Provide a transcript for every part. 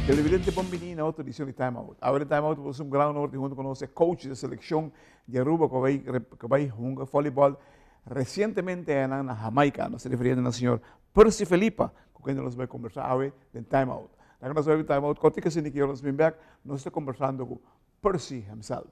Televidente Bombini na outra edição de Time Out. Agora Time Out é um grande honor de junto com nosso coach de seleção de Aruba que vai jogar voleibol recentemente na Jamaica. Nós se referimos ao senhor Percy Felipa, com quem nós vamos conversar agora em Time Out. Agora nós vamos em Time Out, quando que se inicia nós vamos back, nós estamos conversando com Percy himself.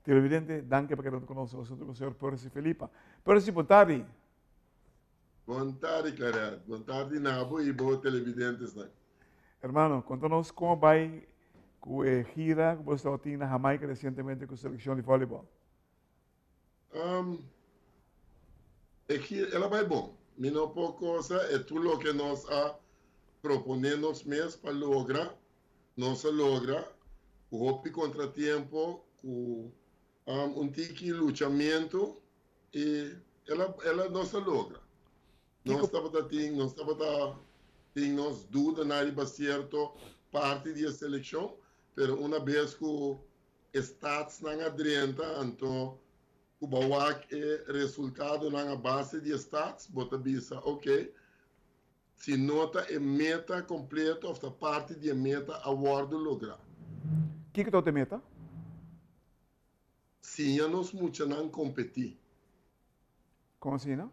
Televidente, danke perché non conosco il signor Percy Felipa. Percy, boa tarde. Boa tarde, cara. Boa tarde, Nabo, e boa televidentes. Né? Hermano, conta-nos como vai com a gira que você tem na Jamaica recentemente com a seleção de voleibol. Ela vai bom. Não pouco coisa, é tudo o que nós proponemos mesmo para lograr. Nós logra, o hopi contratempo, com tiki luchamento, e ela não se logra. Nós estava nós dúvida na área certo parte da seleção, mas uma vez que o stats não adrenta, então o bawak é resultado na base de stats, bota bisa, ok, se nota é meta completa, ou parte de meta award lograr. O que é a meta? Sim, nós muito não competir. Como assim, não?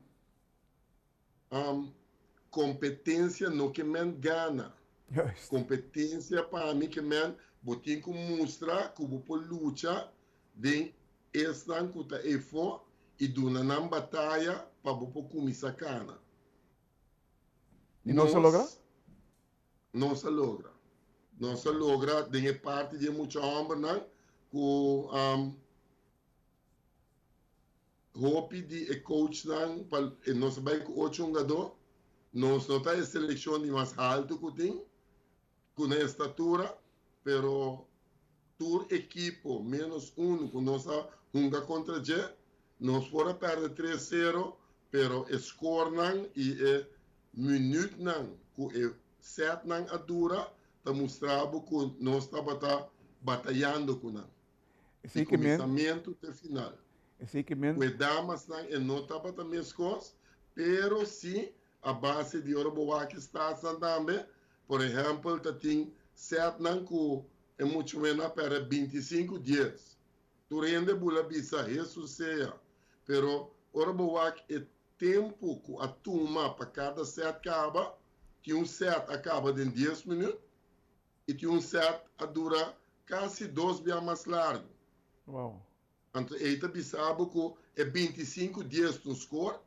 Competência no que men gana. Just. Competência para mim que men botin que mostrar que o por luta de estan que tá efo e duna na batalha para o começar cana. E não se logra? Não se logra. Não se logra de parte de muita homem não que hope de coach não para nós vai com 8 jogador nós não tá seleção de mais alto que tem com a estatura pero tur equipo menos um com nossa junga contra G nós fora perder 3-0 pero score não e minuto não com set não a dura tá mostrava que nós estava batalhando com não Esse começamento até final. O damas não estava também as coisas, pero sim a base de Oroboa que está também, por exemplo, tem certo não que é muito menos para 25 dias. Tu rende bula bisa ressuscita, pero Oroboa é tempo que a turma para cada set acaba, que set acaba em 10 minutos e que set a dura quase 2 dias mais largo. Uau. Então, ele sabe que é 25 dias no score,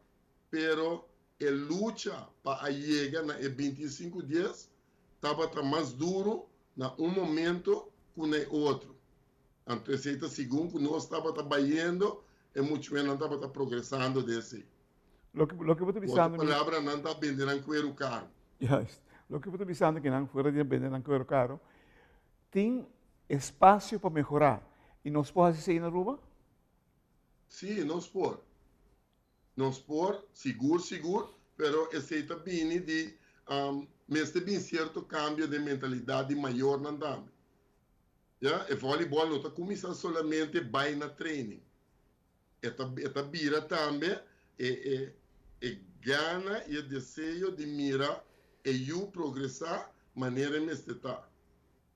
pero a luta para chegar na 25 dias estava mais duro na momento que no outro. Então, esse segundo que nós estava trabalhando, é muito menos não estava progressando desse. Lo que vou te pensando... Outra palavra, não está vendendo cuero caro. Yes. Lo que eu estou pensando é que não fora de vender não quero caro, tem espaço para melhorar. E nós podemos fazer isso na Aruba? Sim, não expor, seguro, pero aceita bem de, mas tem bem certo cambio de mentalidade maior na dame. E voleibol não está começando solamente vai na training. Esta vira também gana e desejo de mirar e eu progressar maneira me está.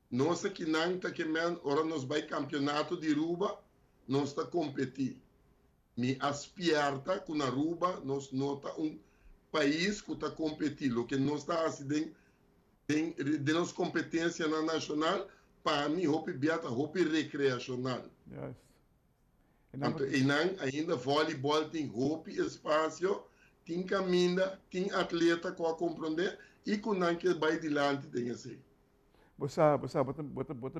Nós aqui não está que ora nós vai campeonato de Aruba, nós está competir. Me aspirta com a Aruba, nós nota país que está competindo, que nós está assim de nossa competência na nacional, para mim, hopi biata, hopi recreacional. Yes. E não ainda voleibol tem hopi espaço, tem caminho, tem atleta que a compreender e com não que vai adiante tem assim. Você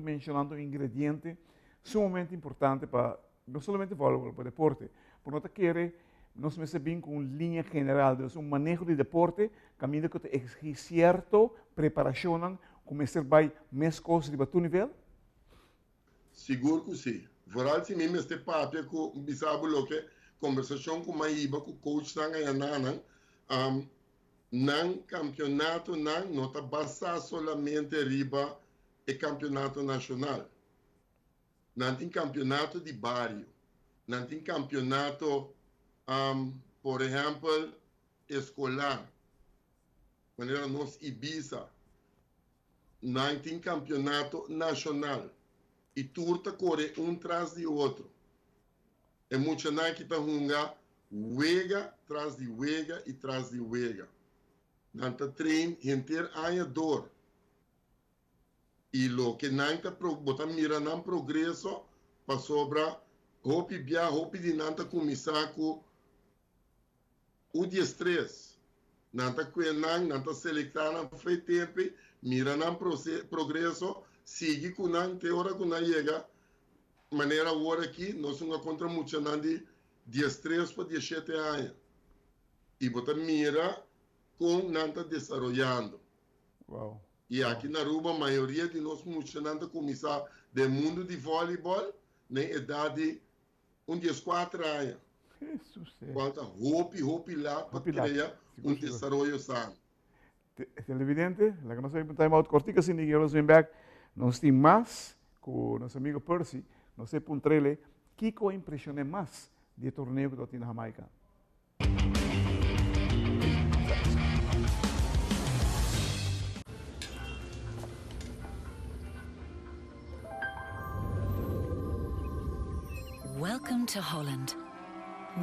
mencionando um ingrediente sumamente importante para não somente voleibol, para deporte. Por nós querer nós me bem com linha general de um manejo de deporte, caminho que exige certo preparação, começar vai mais coisas de baixo nível? Seguro que sim. Vooral se mesmo este papel que bisabo lo que conversação com Maiba, com o coach na ganhando, não campeonato não está basado solamente riba e campeonato nacional. Não tem campeonato de bairro, não tem campeonato por exemplo, escolar, maneira nós Ibiza, não tem campeonato nacional e turta corre um tras de outro. É muito não que está junga, wega tras de wega e tras de wega. Não está trein inteiro ano dor. E lo que não está botar mira não progresso para sobra, hopi de não está começar com o dia estresse, não está coenang, não está selectando foi tempo, mira não progresso, sigue com não te hora com não chega, maneira hora aqui nós não contra muito não de dia estresse para 17 anos, e botar mira com não está desenvolvendo. Wow. E aqui na Aruba a maioria de nós muito não está começar do mundo de voleibol na idade de 14 anos. Falta hope lá para criar desenvolvimento sano. Televidente, la que nos vemos time out cortica sin que nos ven back, nos tem mais com nosso amigo Percy, nos sei puntrele, que impressiona mais de torneio que tem na Jamaica. Welcome to Holland.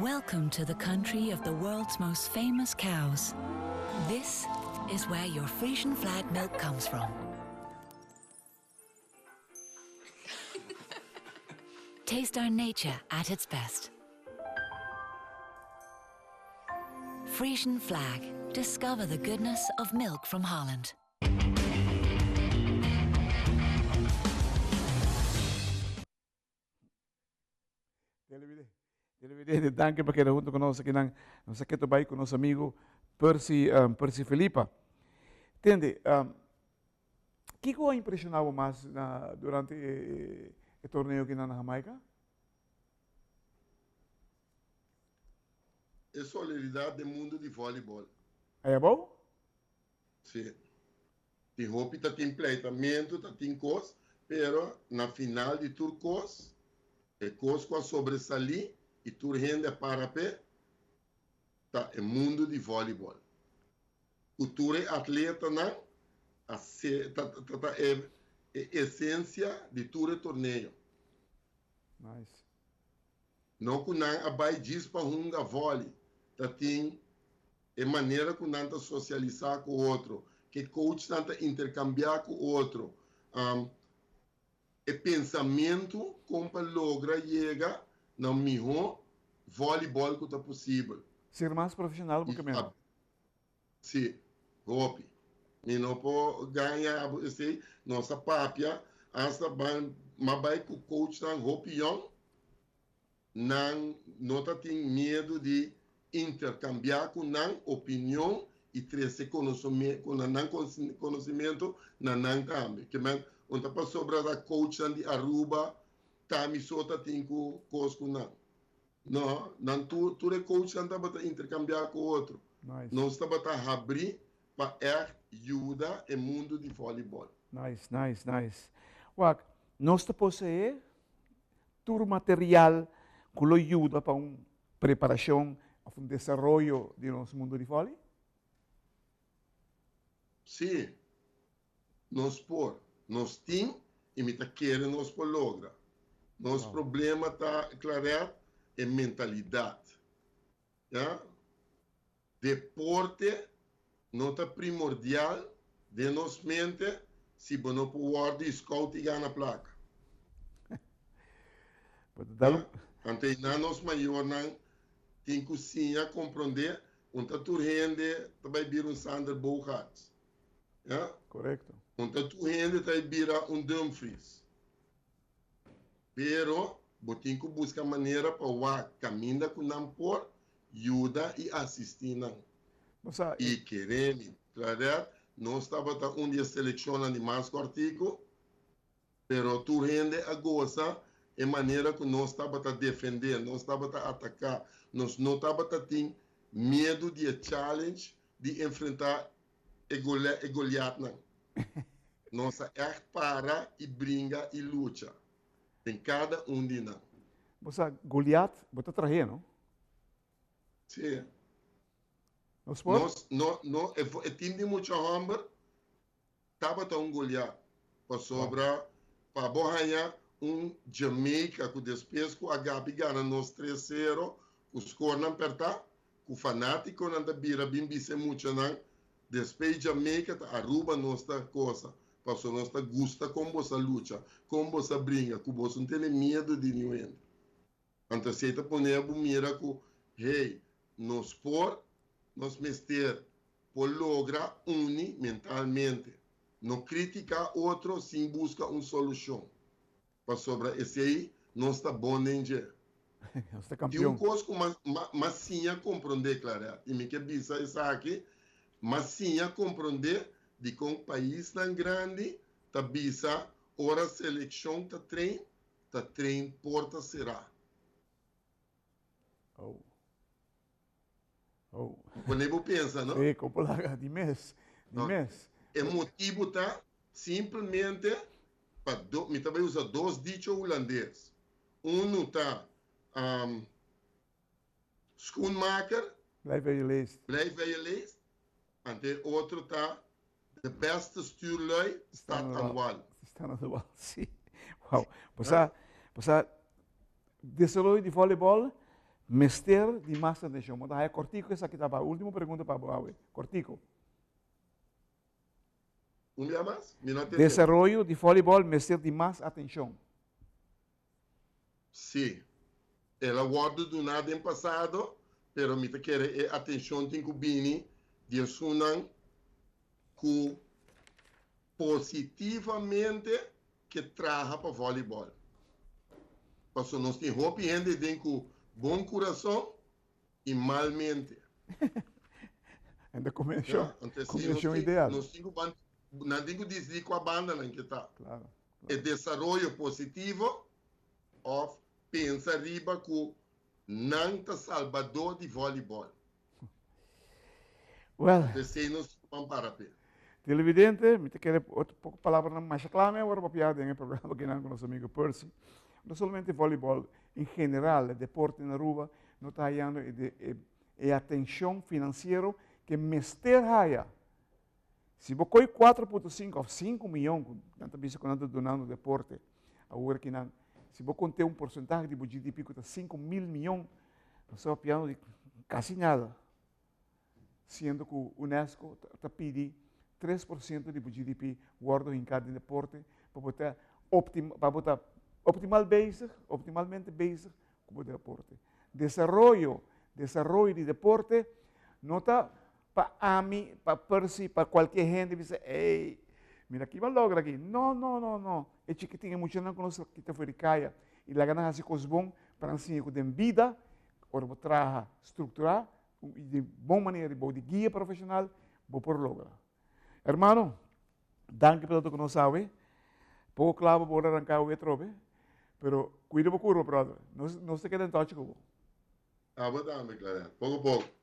Welcome to the country of the world's most famous cows. This is where your Frisian flag milk comes from. Taste our nature at its best. Frisian flag. Discover the goodness of milk from Holland. Televidente, danke para quedar junto conosco aqui na nossa quinta vai com nosso amigo Percy Filipa. Entende? O que o impressionava mais durante o torneio aqui na Jamaica? É solidariedade do mundo de voleibol. É bom? Sim. Tem roupa, tem pleitamento, tem coisa, pero na final de turcos, é coisa que sobressalir e tu rende para pé, tá, é mundo de voleibol. O tu é atleta, não, é essência de tu torneio. Nice. Não que não abai diz para um vôlei, tá tem é maneira que não tá socializar com o outro, que coach não tá intercambiar com o outro, é pensamento como para lograr chegar no melhor voleibol que está possível. Ser mais profissional do que menos. Sim, hope. E não pode ganhar, sei, nossa papia, hasta vai com o coach na hopião, não tem medo de intercambiar com a opinião e 13 conhecimento, com não conhecimento, não também. Que man, onde para sobrar da coach de Aruba, também só tem coisa não. Não, tu é coach não para intercambiar com o outro. Nice. Não está para abrir para ajudar o mundo de voleibol. Nice. Wak, nós possuímos todo o material que nos ajuda para uma preparação, para um desenvolvimento de nosso mundo de vôlei? Sim. Nós temos e me queremos nós por lograr. Nosso problema está claro é mentalidade. Ja? Deporte não é primordial de nossa mente se você não pode scout e ganhar a placa. Então, nós maior não tem que sim compreender onde tu rende também vir Sander Bogarts. Ja? Correto. Onde tu rende também vir Dumfries. Pero, você tem que buscar maneira para caminhar com não por ajuda e assistir não. E querendo, claro, nós estávamos um dia selecionando mais artigo, pero tu rende a goza é maneira que nós estávamos a defender, nós estávamos a atacar, nós não estávamos a ter medo de challenge, de enfrentar e Goliath não. Nós é para e brinca e luta. Em cada de nós. Você Goliath, você traje, não? Sim. Nós podemos? O time de muita hamber estava tão Goliath para sobrar para borrar Jamaica com despesa com a Gabi ganha nos 3-0 o score não apertar o fanático não da bira bem bise muito não despesa Jamaica Aruba nossa coisa passou nossa gusta como você luta como você brinca como você não tem medo de ninguém então se você põe a mira com hey nos por nos mester por lograr unir mentalmente não criticar outro sem buscar uma solução para sobre esse aí não está bom nem dia Você é tem campeão. coisa que mas sim a compreender claro e me que bisa isso aqui mas sim a compreender de que um país tão grande tá bisa hora seleção tá trem porta será quando eu pensa não Sim, como lá de mês o motivo tá simplesmente para me também usa dois dichos holandeses tá schoenmaker blijf je leest. blijf bij je leest en de outro tá de beste stuurlui staat aan wal Está na wal, sim. Uau. Você desenvolvimento de voleibol, mester de massa de chão. Mas aí cortico essa aqui tá para última pergunta para Boawe. Cortico. dia mais Desenvolvimento de voleibol, mester de mais atenção. sim ela guarda do nada em passado pero me quer atenção tem que bini de sunan que positivamente que traga para voleibol. Porque nós temos roupa e gente com bom coração e mal mente. Ainda combinação ideal. Nós temos que dizer com a banda não que está. Claro. É desenvolvimento positivo ou pensa riba que não está salvador de voleibol. Well, Desenhos vão para pé. televidente, me te quero outro pouco palavra mais clame agora para piada em programa que não com nosso amigo Percy. Não somente voleibol, em geral, o deporte na Aruba, não está ganhando a atenção financeira que mester haya. Se você coi 4,5 ou 5 milhões, tanta vez que anda donando deporte, agora que não, se você tem porcentagem de GDP que está 5 mil milhões, não está piano de quase nada. Sendo que o UNESCO está pedindo 3% de GDP guardado em cada deporte para botar optimalmente basic como deporte. Desenvolvimento de deporte não está para AMI, para Percy, para qualquer gente que diz, ei, mira aqui vai logo aqui. Não. É chiquitinho, muito não conosco que está fora de caia. E lá ganha assim coisas bom para ensinar que tem vida, ou para trabalhar, estruturar, de boa maneira, de guia profissional, vou por lograr. Hermano, danke pelo que nós sabe. Pouco clavo por arrancar o trobe, pero cuida por curva, brother. Não se queda em touch com o. Ah, mas dá, me claro. Pouco a pouco.